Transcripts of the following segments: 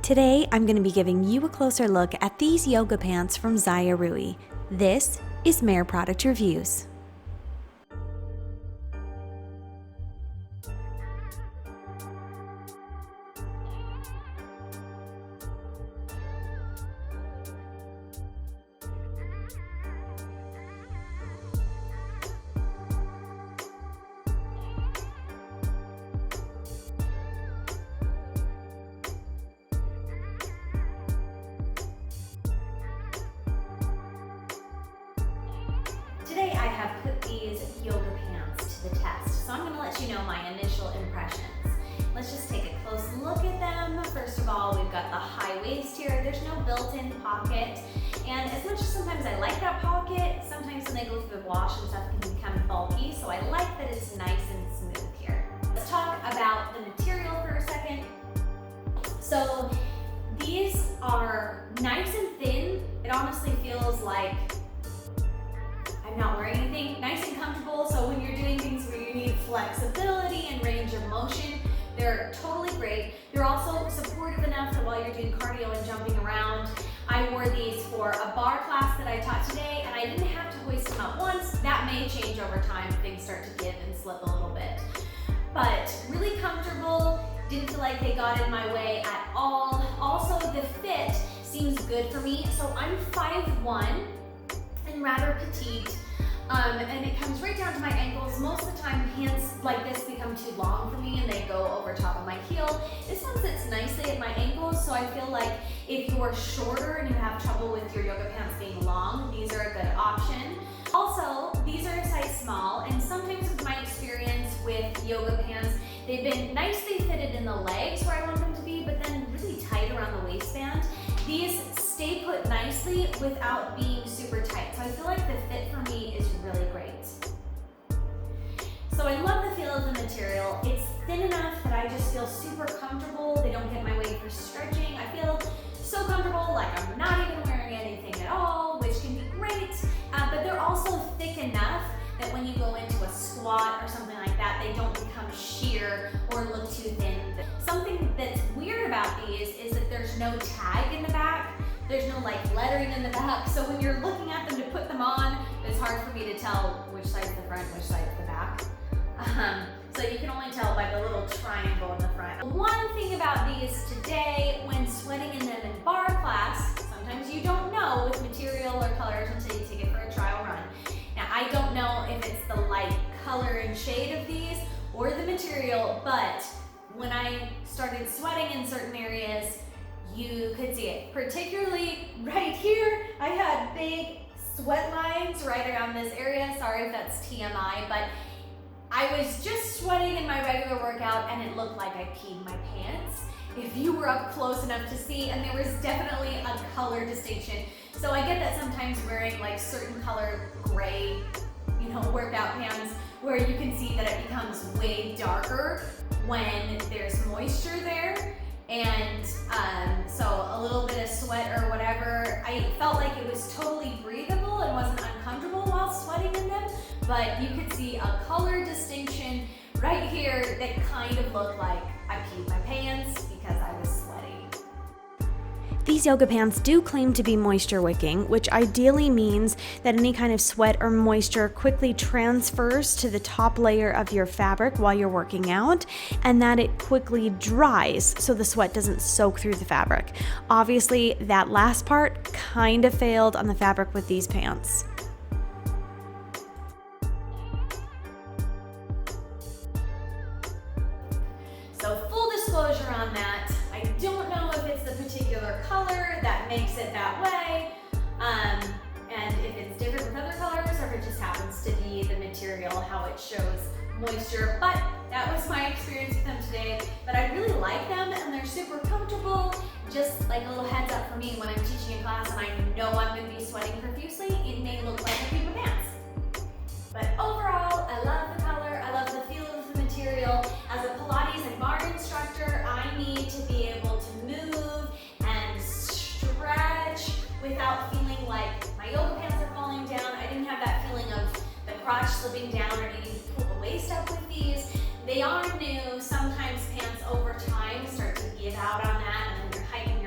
Today, I'm going to be giving you a closer look at these yoga pants from Xiarui. This is Mare Product Reviews. Today I have put these yoga pants to the test, so I'm going to let you know my initial impressions. Let's just take a close look at them. First of all, we've got the high waist here. There's no built-in pocket, and as much as sometimes I like that pocket, sometimes when they go through the wash and stuff can become bulky, so I like that it's nice and smooth here. Let's talk about the material for a second. So these are nice and thin. It honestly feels like I'm not wearing anything. Nice and comfortable, so when you're doing things where you need flexibility and range of motion, they're totally great. They're also supportive enough that while you're doing cardio and jumping around. I wore these for a bar class that I taught today, and I didn't have to hoist them up once. That may change over time if things start to give and slip a little bit. But really comfortable, didn't feel like they got in my way at all. Also, the fit seems good for me. So I'm 5'1", and rather petite, and it comes right down to my ankles. Most of the time pants like this become too long for me and they go over top of my heel. This one sits nicely at my ankles, so I feel like if you're shorter and you have trouble with your yoga pants being long, these are a good option. Also, these are a size small, and sometimes with my experience with yoga pants, they've been nicely fitted in the legs where I want them to be, but then really tight around the waistband. These stay put nicely without being super tight. So I feel like the fit for me is really great. So I love the feel of the material. It's thin enough that I just feel super comfortable. They don't get in my way for stretching. I feel so comfortable, like I'm not even wearing anything at all, which can be great. But they're also thick enough that when you go into a squat or something like that, they don't become sheer or look too thin. Something that's weird about these is that there's no tag in the back. There's no like lettering in the back. So when you're looking at them to put them on, it's hard for me to tell which side's the front, which side's the back. So you can only tell by the little triangle in the front. One thing about these today, when sweating in them in bar class, sometimes you don't know with material or colors until you take it for a trial run. Now, I don't know if it's the light color and shade of these or the material, but when I started sweating in certain areas, you could see it. Particularly right here, I had big sweat lines right around this area. Sorry if that's TMI, but I was just sweating in my regular workout and it looked like I peed my pants. If you were up close enough to see, and there was definitely a color distinction. So I get that sometimes wearing like certain color gray, workout pants where you can see that it becomes way darker when there's moisture there. And so a little bit of sweat or whatever, I felt like it was totally breathable and wasn't uncomfortable while sweating in them, but you could see a color distinction right here that kind of looked like I peed my pants because I was sweaty. These yoga pants do claim to be moisture wicking, which ideally means that any kind of sweat or moisture quickly transfers to the top layer of your fabric while you're working out, and that it quickly dries so the sweat doesn't soak through the fabric. Obviously, that last part kind of failed on the fabric with these pants. So full disclosure on that, I don't know if it's the particular color that makes it that way, and if it's different with other colors, or if it just happens to be the material, how it shows moisture, but that was my experience with them today. But I really like them, and they're super comfortable. Just like a little heads up for me when I'm teaching a class and I know I'm going to be sweating profusely, it may look like I peed my pants. But overall, I love the color, I love the feel of the material. As a Pilates and bar instructor, I need to be able to move and stretch without feeling like my yoga pants are falling down. I didn't have that feeling of the crotch slipping down or needing to pull the waist up with these. They are new. Sometimes pants over time start to give out on that, and then you're hiking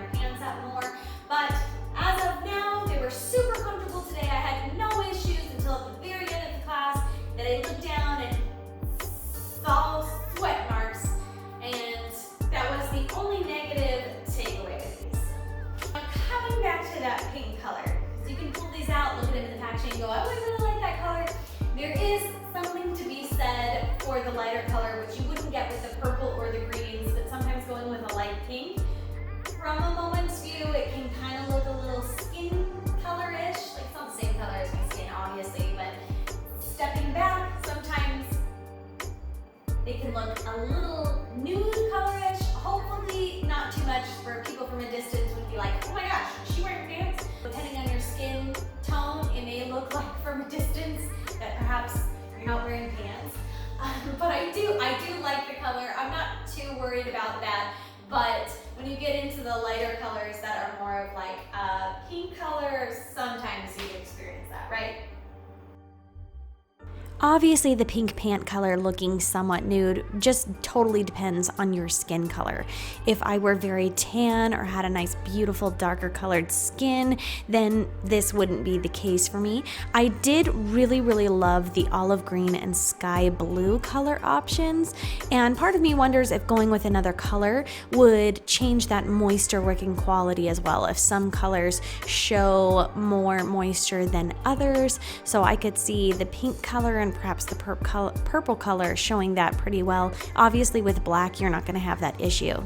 from a moment's view, it can kind of look a little skin color-ish. Like, it's not the same color as my skin, obviously, but stepping back, sometimes they can look a little nude color-ish. Hopefully not too much for people from a distance would be like, oh my gosh, is she wearing pants? Depending on your skin tone, it may look like from a distance that perhaps you're not wearing pants. But I do like the color. I'm not too worried about that. But when you get into the lighter colors that are more of like a pink color, sometimes you experience that, right? Obviously, the pink pant color looking somewhat nude just totally depends on your skin color. If I were very tan or had a nice, beautiful, darker colored skin, then this wouldn't be the case for me. I did really love the olive green and sky blue color options, and part of me wonders if going with another color would change that moisture wicking quality as well. If some colors show more moisture than others, so I could see the pink color and perhaps the purple color showing that pretty well. Obviously with black, you're not going to have that issue.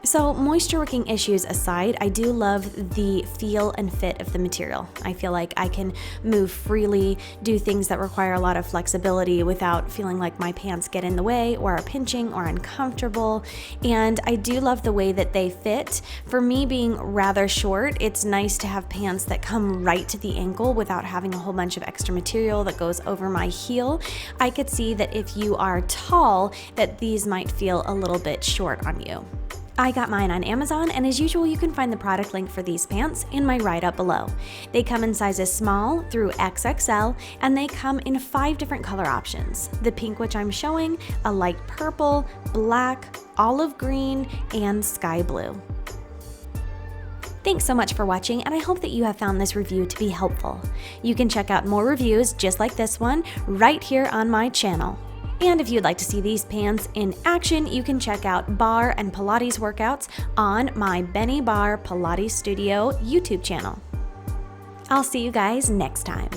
So moisture wicking issues aside, I do love the feel and fit of the material. I feel like I can move freely, do things that require a lot of flexibility without feeling like my pants get in the way or are pinching or uncomfortable. And I do love the way that they fit. For me being rather short, it's nice to have pants that come right to the ankle without having a whole bunch of extra material that goes over my heel. I could see that if you are tall, that these might feel a little bit short on you. I got mine on Amazon, and as usual, you can find the product link for these pants in my write-up below. They come in sizes small through XXL, and they come in 5 different color options. The pink, which I'm showing, a light purple, black, olive green, and sky blue. Thanks so much for watching, and I hope that you have found this review to be helpful. You can check out more reviews just like this one right here on my channel. And if you'd like to see these pants in action, you can check out barre and Pilates workouts on my Benny Barre Pilates Studio YouTube channel. I'll see you guys next time.